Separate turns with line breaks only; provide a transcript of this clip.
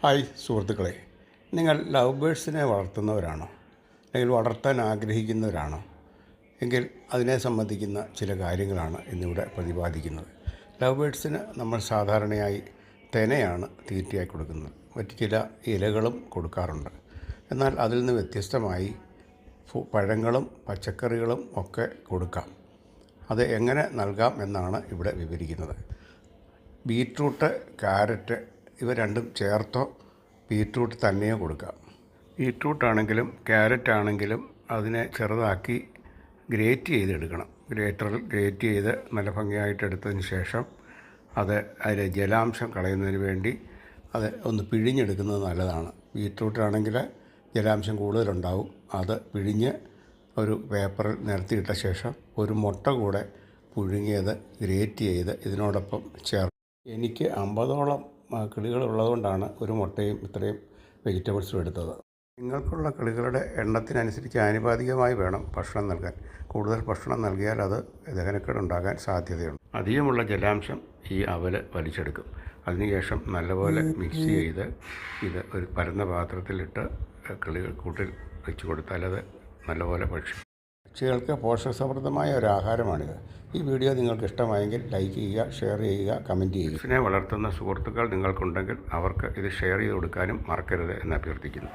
Hi സുഹൃത്തുക്കളെ, നിങ്ങൾ love ബേഡ്സിനെ വളർത്തുന്നവരാണോ? അല്ലെങ്കിൽ വളർത്താൻ ആഗ്രഹിക്കുന്നവരാണോ? എങ്കിൽ അതിനെ സംബന്ധിക്കുന്ന ചില കാര്യങ്ങളാണ് ഇന്നിവിടെ പ്രതിപാദിക്കുന്നത്. ലവ് ബേഡ്സിന് നമ്മൾ സാധാരണയായി തെനയാണ് തീറ്റയായി കൊടുക്കുന്നത്. മറ്റ് ചില ഇലകളും കൊടുക്കാറുണ്ട്. എന്നാൽ അതിൽ നിന്ന് വ്യത്യസ്തമായി പഴങ്ങളും പച്ചക്കറികളും ഒക്കെ കൊടുക്കാം. അത് എങ്ങനെ നൽകാം എന്നാണ് ഇവിടെ വിവരിക്കുന്നത്. ബീറ്റ്റൂട്ട്, ക്യാരറ്റ് ഇവ രണ്ടും ചേർത്തോ ബീറ്റ്റൂട്ട് തന്നെയോ കൊടുക്കാം. ബീറ്റ്രൂട്ടാണെങ്കിലും ക്യാരറ്റ് ആണെങ്കിലും അതിനെ ചെറുതാക്കി ഗ്രേറ്റ് ചെയ്തെടുക്കണം. ഗ്രേറ്ററിൽ ഗ്രേറ്റ് ചെയ്ത് നല്ല ഭംഗിയായിട്ട് എടുത്തതിന് ശേഷം അതിലെ ജലാംശം കളയുന്നതിന് വേണ്ടി അത് ഒന്ന് പിഴിഞ്ഞെടുക്കുന്നത് നല്ലതാണ്. ബീറ്റ്റൂട്ടാണെങ്കിൽ ജലാംശം കൂടുതലുണ്ടാവും. അത് പിഴിഞ്ഞ് ഒരു പേപ്പറിൽ നിരത്തിയിട്ട ശേഷം ഒരു മുട്ട കൂടെ പുഴുങ്ങിയത് ഗ്രേറ്റ് ചെയ്ത് ഇതിനോടൊപ്പം എനിക്ക് 50ഓളം കിളികളുള്ളതുകൊണ്ടാണ് ഒരു മുട്ടയും ഇത്രയും വെജിറ്റബിൾസും എടുത്തത്. നിങ്ങൾക്കുള്ള കിളികളുടെ എണ്ണത്തിനനുസരിച്ച് ആനുപാതികമായി വേണം ഭക്ഷണം നൽകാൻ. കൂടുതൽ ഭക്ഷണം നൽകിയാൽ അത് ദഹനക്കേടുണ്ടാകാൻ സാധ്യതയുണ്ട്. അധികമുള്ള ജലാംശം ഈ അവല് വലിച്ചെടുക്കും. അതിനുശേഷം നല്ലപോലെ മിക്സ് ചെയ്ത് ഇത് ഒരു പരന്ന പാത്രത്തിലിട്ട് കിളികൾ കൂട്ടിൽ വെച്ച് കൊടുത്താൽ അത് നല്ലപോലെ പക്ഷികൾക്ക് പോഷകസമൃദ്ധമായ ഒരു ആഹാരമാണിത്. ഈ വീഡിയോ നിങ്ങൾക്ക് ഇഷ്ടമായെങ്കിൽ ലൈക്ക് ചെയ്യുക, ഷെയർ ചെയ്യുക, കമൻറ്റ് ചെയ്യുക. ഇതിനെ വളർത്തുന്ന സുഹൃത്തുക്കൾ നിങ്ങൾക്കുണ്ടെങ്കിൽ അവർക്ക് ഇത് ഷെയർ ചെയ്ത് കൊടുക്കാനും മറക്കരുത് എന്ന് അഭ്യർത്ഥിക്കുന്നു.